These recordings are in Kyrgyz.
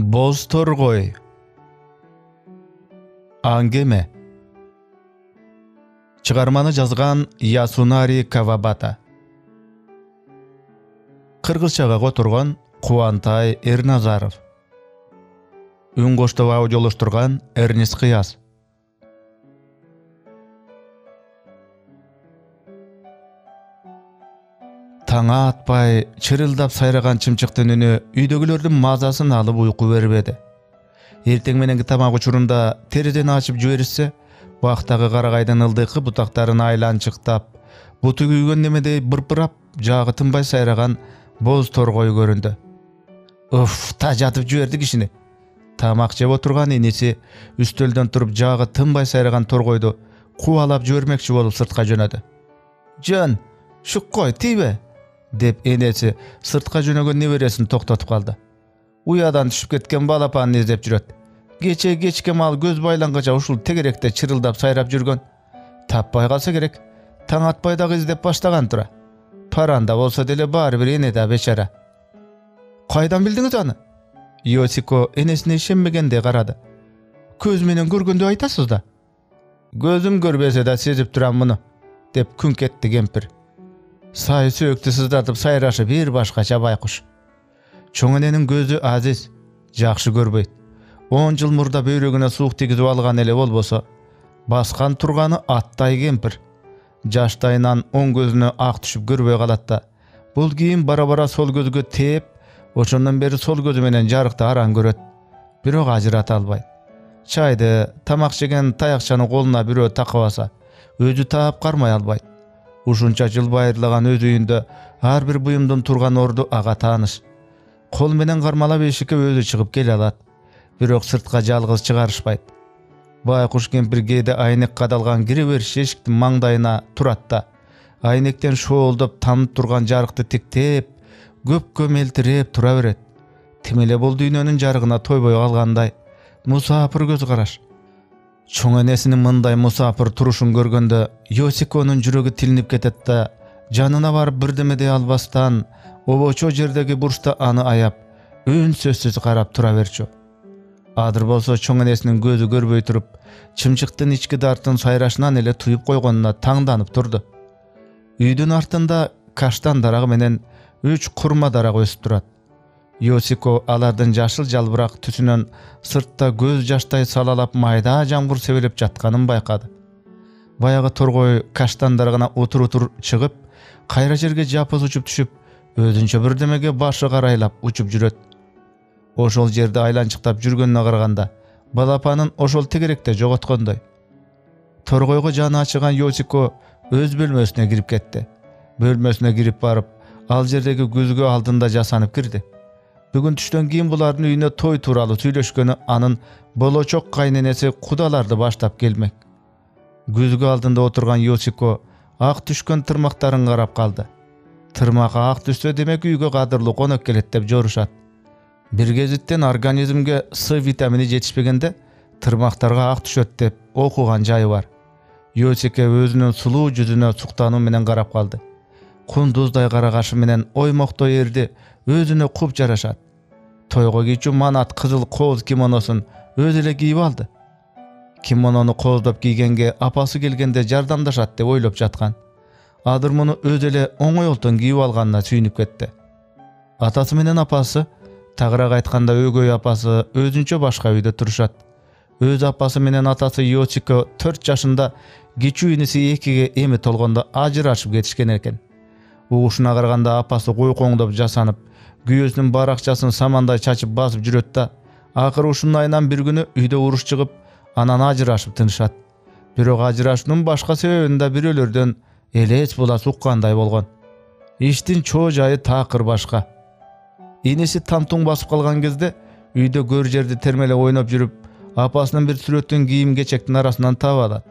Боз торгой. Аңгеме. Чыгарманы жазган Ясунари Кавабата. Кыргызчага которгон Кубантай Эрназаров. Үн коштоп аудиолоштурган Эрнис Кыяз. Таңа атпай, чырылдап сайраган чымчыктын үнү үйдөгүлөрдүн мазасын алып уйку бербеди. Эртең мененки тамак учурунда терезени ачып жиберишсе, бактагы карагайдын ылдыйкы бутактарын айланчыктап, буту күйгөн немедей бырпырап, жагы тынбай сайраган боз торгой көрүндү. Уф, та жатып жиберди кишини. Тамак жеп отурган иниси үстөлдөн туруп жагы тынбай сайраган торгойду кубалап жибермекчи болуп сыртка жөнөдү. "Жөн, шуккой, тийбе?" деп энеси сыртка жөнөгөн небересин токтотуп калды. Уядан түшүп кеткен балапанын издеп жүрөт. Кече кечке мал көз байланганча ушул тегеректе чырылдап сайрап жүргөн. Таппай калса керек, таң атпай дагы издеп баштаган тура. Паранда болсо деле баары бир эне да бечара. "Кайдан билдиңиз аны?" Йосико энесине ишенбегендей карады. "Көз менен көргөндү айтасыз да." "Көзүм көрбөсө да сезип турам муну", деп күңк этти кемпир. Сай сөөктү сыздатып сайрашы бир башкача байкуш. Чоң эненин көзү азиз, жакшы көрбөйт. 10 жыл мурда бөйрөгүнө суук тийгизип алган эле болбосо, баскан турганы аттай кемпир. Жаштайынан оң көзүнө ак түшүп көрбөй калат да, бул кийин бара-бара сол көзгө тээп, ошондон бери сол көзү менен жарыкты араң көрөт. Бирок ажырата албайт. Чайды, тамак жеген таякчаны колуна бирөө такабаса, өзү таап кармай албайт. Ушунча жыл байырлаган өз үйүндө ар бир буюмдун турган орду ага тааныш. Кол менен кармалап эшикке өзү чыгып келе алат. Бирок сыртка жалгыз чыгарышпайт. Байкуш кемпир кээде айнек кадалган кире бериш эшиктин маңдайына турат да, айнектен шоолдоп танып турган жарыкты тиктеп, көпкө мелтиреп тура берет. Тим эле бул дүйнөнүн жарыгына тойбой калгандай, мусапыр көз караш. Чоң энесинин мындай мусапыр турушун көргөндө Йосиконун жүрөгү тилинип кетет да, жанына барып бирдеме дей албастан, обочо жердеги бурчта аны аяп, үнсөзсүз карап тура берчү. Адыр болсо чоң энесинин көзү көрбөй туруп, чымчыктын ички дартын сайрашынан эле туюп койгонуна таңданып турду. Үйдүн артында каштан дарагы менен 3 курма дарак өсүп турат. Йосико алардын жашыл жалбырак түсүнөн сыртта көз жаштай салалап майда жамгыр себелеп жатканын байкады. Баягы торгой каштан дарагына утур-утур чыгып, кайра жерге жапыз учуп түшүп, өзүнчө бирдемеге башы карайлап учуп жүрөт. Ошол жерде айланчыктап жүргөнүнө караганда, балапанын ошол тегеректе жоготкондой. Торгойго жаны ачыган Йосико өз бөлмөсүнө кирип кетти. Бөлмөсүнө кирип барып, ал жердеги күзгү алдында жасанып кирди. Бүгүн түштөн кийин булардын үйүнө той тууралуу сүйлөшкөнү анын болочок кайненеси кудаларды баштап келмек. Күзгү алдында отурган Йосико ак түшкөн тырмактарын карап калды. Тырмак ак түшсө демек үйгө кадырлуу конок келет деп жорушат. Бир кезиттен организмге С витамини жетишпегенде тырмактарга ак түшөт деп окуган жайы бар. Йосико өзүнүн сулуу жүзүнө суктануу менен карап калды. Кундуздай кара кашы менен оймоктой эрди өзүнө куп жарашат. Тойго кийчү манат кызыл кооз кимоносун өзү эле кийип алды. Кимонону кооздоп кийгенге апасы келгенде жардамдашат деп ойлоп жаткан. Адыр муну өзү эле оңойлтон кийип алганына сүйүнүп кетти. Атасы менен апасы, тагыраак айтканда өгөй апасы өзүнчө башка үйдө турушат. Өз апасы менен атасы Йосико 4 жашында кичүү иниси 2ге эми толгондо ажырашып кетишкен экен. Угушуна караганда апасы койкоңдоп жасанып, күйөөсүнүн бар акчасын самандай чачып басып жүрөт да, акыры ушунун айынан бир күнү үйдө уруш чыгып, анан ажырашып тынышат. Бирок ажырашуунун башка себебин да бирөөлөрдөн элес булас уккандай болгон. Иштин чоо жайы такыр башка. Иниси тамтуң басып калган кезде үйдө көр жерди термелеп ойноп жүрүп, апасынын бир сүрөтүн кийим кечектин арасынан таап алат.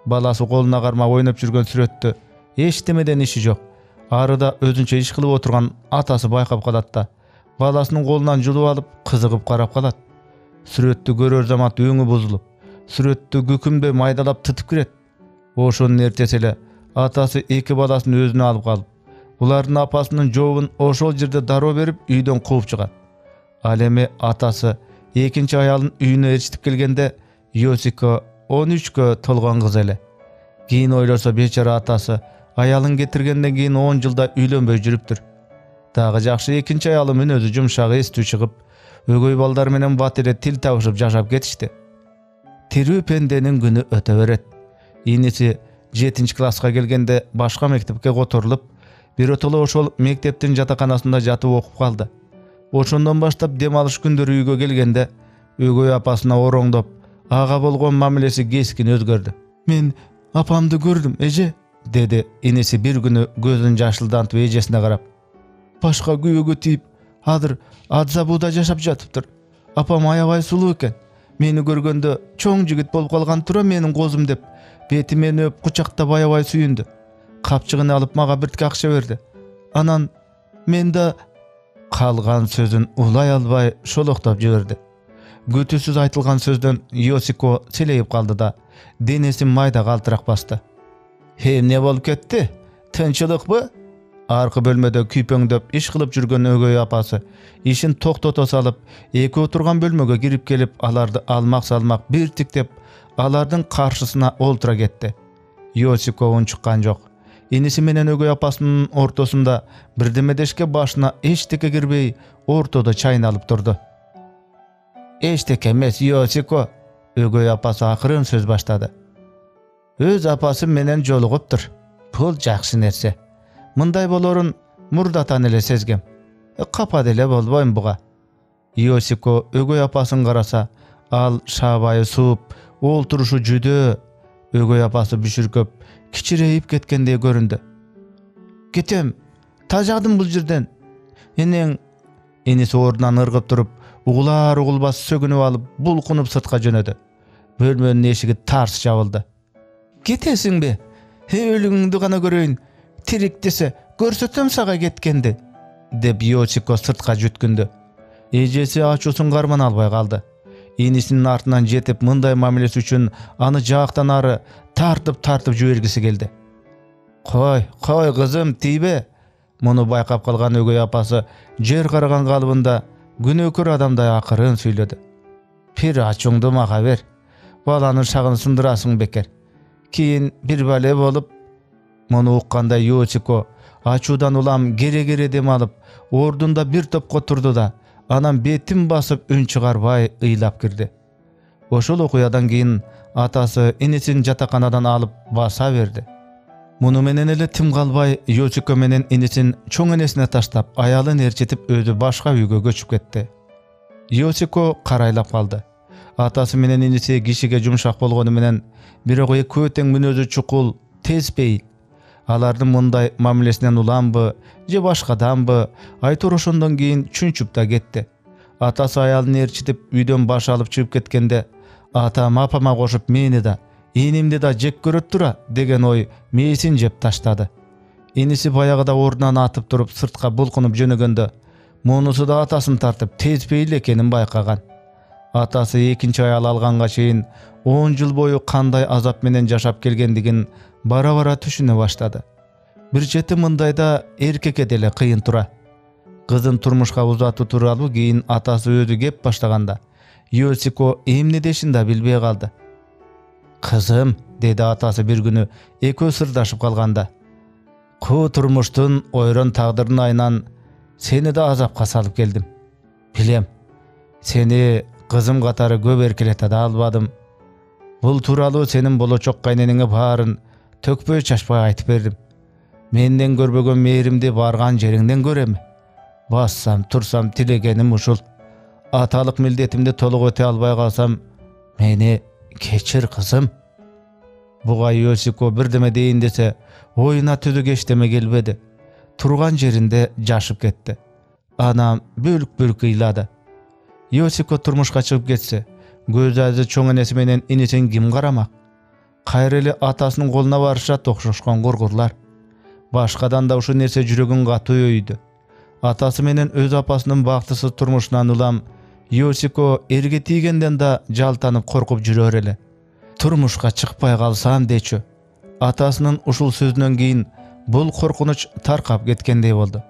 Баласы колуна кармап ойноп жүргөн сүрөттү эчтемеден иши жок. Арыда өзүнчө иш кылып отурган атасы байкап калат да, баласынын колунан жулуп алып, кызыгып карап калат. Сүрөттү көрөр замат өңү бузулуп, сүрөттү күкүмдөй майдалап тытып кирет. Ошонун эртеси эле атасы 2 баласын өзүнө алып калып, булардын апасынын жообун ошол жерде дароо берип үйдөн кууп чыгат. Ал эми атасы экинчи аялын үйүнө ээрчитип келгенде Йосико 13кө толгон кыз эле. Кийин ойлосо бечара атасы аялын кетиргенден кийин 10 жылда үйлөнбөй жүрүптүр. Дагы жакшы экинчи аялы мүнөзү жумшак, эстүү чыгып, өгөй балдар менен бат эле тил табышып жашап кетишти. Тирүү пенденин күнү өтө берет. Иниси 7-класска келгенде башка мектепке которулуп, биротоло ошол мектептин жатаканасында жатып окуп калды. Ошондон баштап дем алыш күндөрү үйгө келгенде өгөй апасына ороңдоп, ага болгон мамилеси кескин өзгөрдү. "Мен апамды көрдүм, эже", деди иниси бир күнү көзүн жашылдантып эжесине карап. "Башка күйөөгө тийип, азыр Адзабуда жашап жатыптыр. Апам аябай сулуу экен. Мени көргөндө чоң жигит болуп калган тура менин козум" деп, бети мени өп кучактап аябай сүйүндү. Капчыгын алып мага биртке акча берди. Анан мен да калган сөзүн улай албай шолоктоп жиберди. Күтүүсүз айтылган сөздөн Йосико селейип калды да, денеси майда калтырак басты. "Эмне болуп кетти? Тынчылыкпы?" Аркы бөлмөдө күйпөңдөп иш кылып жүргөн өгөй апасы ишин токтото салып, экөө турган бөлмөгө кирип келип, аларды алмак-салмак бир тиктеп, алардын каршысына олтура кетти. Йосико унчуккан жок. Иниси менен өгөй апасынын ортосунда бирдемедешке башына эчтеке кирбей, ортодо чайналып турду. "Эчтеке эмес, Йосико", өгөй апасы акырын сөз баштады. "Өз апасы менен жолугуптур. Бул жакшы нерсе. Мындай болорун мурдатан эле сезгем. Капа деле болбойм буга." Йосико өгөй апасын караса, ал шаабайы сууп, олтурушу жүдөө, өгөй апасы бүшүркөп, кичирейип кеткендей көрүндү. "Кетем, тажадым бул жерден." Энең, иниси ордунан ыргып туруп, угулар угулбас сөгүнүп алып, булкунуп сыртка жөнөдү. Бөлмөнүн эшиги тарс жабылды. "Кетесиңби? Өлүгүңдү гана көрөйүн. Тирик десе көрсөтөм сага кеткенди", деп Йосико сыртка жүткүндү. Эжеси ачуусун кармана албай калды. Инисинин артынан жетип, мындай мамилеси үчүн аны жаактан ары тартып жибергиси келди. Кой кызым, тийбе." Муну байкап калган өгөй апасы жер караган калыбында күнөөкөр адамдай акырын сүйлөдү. "Бир ачуңду мага бер. Баланын шагын сындырасың бекер. Кийин бир бале болуп." Муну укканда Йосико ачуудан улам кере дем алып, ордунда бир топко турду да, анан бетин басып үн чыгарбай ыйлап кирди. Ошол окуядан кийин атасы инисин жатаканадан алып баса берди. Муну менен эле тим калбай Йосико менен инисин чоң энесине таштап, аялын ээрчитип өзү башка үйгө көчүп кетти. Йосико карайлап калды. Атасы менен иниси кишиге жумшак болгону менен, бирок экөө тең мүнөзү чукул, тез пейил. Алардын мындай мамилесинен уламбы, же башкаданбы, айтор ошондон кийин чүнчүп да кетти. Атасы аялын ээрчитип үйдөн баш алып чыгып кеткенде, "Атам апама кошуп мени да, инимди да жек көрөт тура" деген ой мээсин жеп таштады. Иниси баягыда ордунан атып туруп сыртка булкунуп жөнөгөндө, мунусу да атасын тартып тез пейил экенин байкаган. Атасы экинчи аял алганга чейин 10 жыл бою кандай азап менен жашап келгендигин бара түшүнө баштады. Бир чети мындайда эркекке деле кыйын тура. Кызын турмушка узатуу тууралуу кийин атасы өзү кеп баштаганда, Йосико эмне дешин да билбей калды. "Кызым", деди атасы бир күнү экөө сырдашып калганда, "Куу турмуштун ойрон тагдырдын айынан сени да азапка салып келдим. Билем, сени кызым катары көп эркелете да албадым. Бул тууралуу сенин болочок кайненеңе баарын төкпөй чачпай айтып бердим. Менден көрбөгөн мээримди барган жериңден көрөм. Бассам, турсам тилегеним ушул. Аталык милдетимди толук өтө албай калсам, мени кечир кызым." Буга Йосико бирдеме дейин десе, оюна түзүк эчтеме келбеди. Турган жеринде жашып кетти. Анам бөлүк ыйлады. Йосико турмушка чыгып кетсе, көз азы чоң энеси менен инисин ким карамак? Кайра эле атасынын колуна барышат окшошкон кургурлар. Башкадан да ушул нерсе жүрөгүн катуу өйдү. Атасы менен өз апасынын бактысыз турмушунан улам Йосико эрге тийгенден да жалтанып коркуп жүрөр эле. Турмушка чыкпай калсам дечү. Атасынын ушул сөзүнөн кийин бул коркунуч таркап кеткендей болду.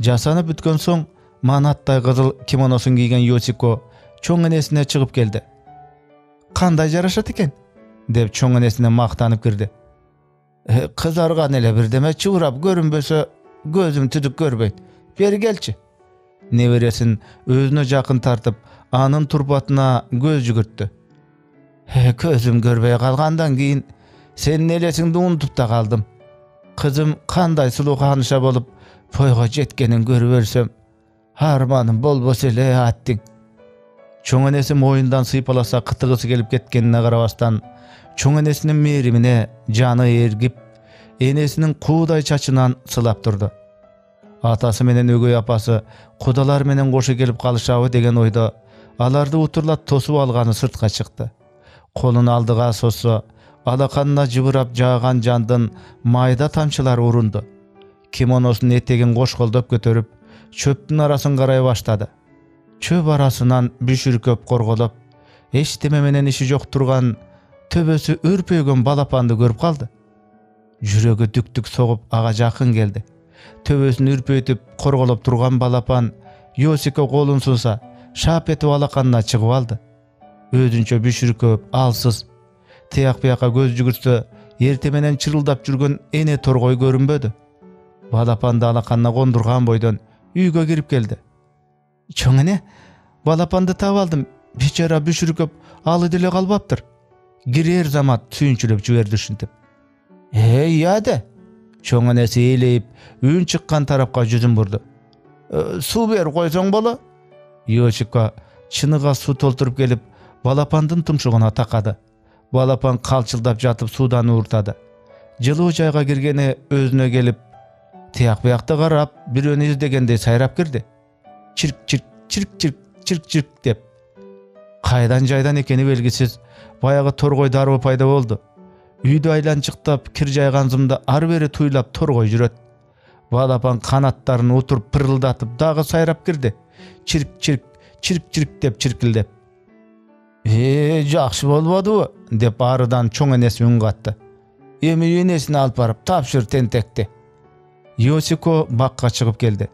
Жасанып бүткөн соң манаттай кызыл кимоносун кийген Йосико çoң enesine çıkıp geldi. "Kanday jaraşat eken?" dep çoң enesine maktanyp girdi. "Kızargan ele birdeme çıvırap görünböse gözüm tüdük görbeyt. Beri gelçi." Neveresin özüne jakyn tartıp anın turbatına göz jügürtdü. "Gözüm görbey kalgandan keyin senin elesiňdi unutup da kaldım. Kızım kanday sulu kanışa bolup toyga jetkenin görübersem harmanım bolbos ele attiň." Çoň enesi moyundan sypalasa kıtygysy gelip ketkenine garabastan çoň enesiniň merimine jany ergip enesiniň kuuday çaçynan sılap durdu. Atasy menen ögöy apasy kudalar menen goşa gelip kalışaby degen oyda alardy uturlat tosup algany sırtka çykdy. Kolunu aldıga sosso alakanına jıbırap jağan jandyn mayda tamçylar urundu. Kimonosunun etegin goşgoldop götürüp çöptün arasyn garay başladı. Çöp arasынан büşürköp korgolop eşiteme menen işi jok turgan töbösü ürpögen balapandy görüp kaldı. Jüregi dük sogup aga jakyn geldi. Töbösüni ürpötüp korgolop turgan balapan Yosiko kolun sunsa şap etip alakanına çıkıp aldı. Özünçe büşürköp alsız tiyak biyaka göz jügürtse ertemenen çırıldap жүрgön ene torgoy görünbödü. Balapandy alakanına kondurgan boydan üýge girip geldi. "Çoň ene, balapandy tap aldım. Biçara büşürköp aly dile kalbapdyr." Girer zamat sүйünçülep jüberdi şintip. "Ýa-da." Çoň enesi eýleyip üň çykkan tarapga yüzün burdu. "Su ber koysaň bola." Yoshiko çыныga su tolturup gelip balapandyn tımşygyna takady. Balapan kalçıldap jatyp sudan uğurtadı. Jylyw jaýga girgeni özüne gelip tiyak bıyakta garap bir öni izdegendey sayrap girdi. Çirk çirk çirk çirk çirk çirk dep. Kaydan jaydan ekeni belgisiz bayağı torgoy darby payda boldu. Üýde aylançyktap kir jaygan zymda ar beri tuylap torgoy jüret. Balapan kanatlaryny oturup pırıldatıp dagı sayrap girdi. Çirk çirk çirk çirk dep çirkildep. "Jakşy bolbady" dep arıdan çoň enesi üň gatdy. "Emi enesini alyp baryp tapşyr tentekdi." Yoshiko bakka çıkıp geldi.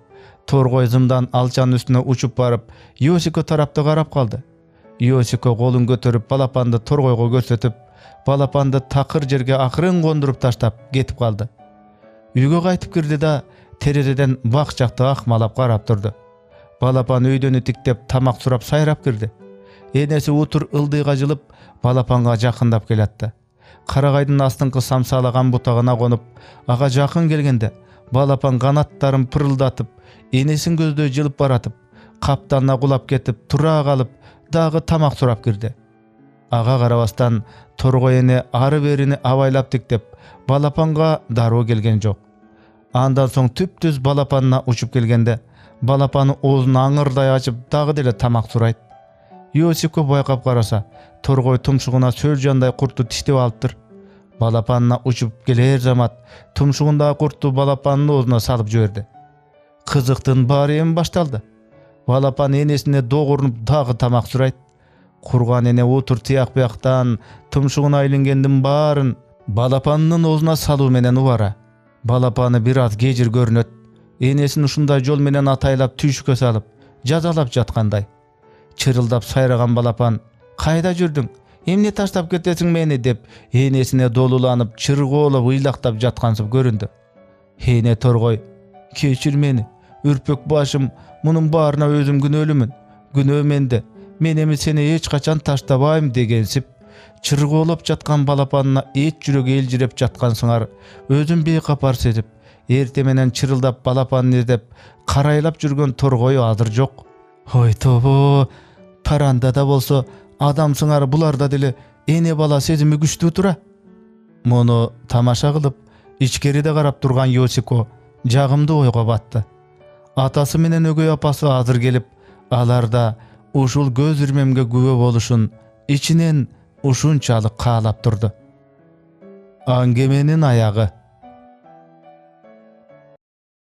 Torgoy zımdan alçanın üstüne uçup barıp Yoshiko tarapta garap kaldı. Yoshiko kolun götürüp balapandy torgoyga gösterip balapandy takır jerge akırın kondurup taştap getip kaldı. Üýge gaýtyp girdi da terezeden bak jakty akmalap garap durdu. Balapan öýden ötiktep tamak surap sayrap girdi. Enesi utur ıldyga jylyp balapanga jakyndap geletdi. Karagaydın astynkı samsalagan butagyna konup aga jakyn gelgende balapan kanatlaryn pırıldatıp enesin gözдөй jylyp baratyp kaptanına kulap ketip tura kalıp dagı tamak surap girdi. Aga karabastan torgoy ene arı berini abaylap diktep balapanga daroo gelgen jok. Andan soň tüptüz balapanyna uçup gelgende balapany oğzunu aňyrday açıp dagı dile tamak surayt. Yoshiko boýgap garasa torgoy tumşugyna söljanday kurtu tiştep alypdyr. Balapanyna uçup geler zamat tumşugyndaky kurtu balapanyň oğzuna salyp jüberdi. Kızıktın bariyem baştaldı. Balapan enesine doğurunup dagı tamak surayt. Kurgan ene otur tiyak bıyaktan tumşuğuna ilingendin barın balapanyň oğzuna salı menen ubara. Balapany biraz gejir görünöt. Enesini uşunday jol menen ataylap tüýşüke salyp jazalap jatkanday. Çırıldap sayragan balapan "Kayda jürdüň? Emne taştap ketesiň meni?" dep enesine dolulanyp çırgolap ıylaktap jatkansyp göründü. Ene torgoy "Keçir meni. Ürpek başım, munun barına özüm günölümün. Günö mende. Menemi seni hiç kaçan taştabayım" degensip çırgolap jatkan balapanyna et jüregi eljirep jatkan syňar özüm beýkapar sezip ertemenen çırıldap balapanyny izlep karaylap jürgen torgoy hazır jok. "Hoy tobo, paranda da bolsa adam syňar bularda dile ene bala sezimi güçlü tura." Muну tamaşa kılıp içkeride garap turgan Yoshiko jagymdy oýga batdy. Atasy menen ögöy apasy hazır gelip alarda uşul göz irmemge güwe boluşun içinen uşunçalyk kalap durdu. Angemenin ayağı.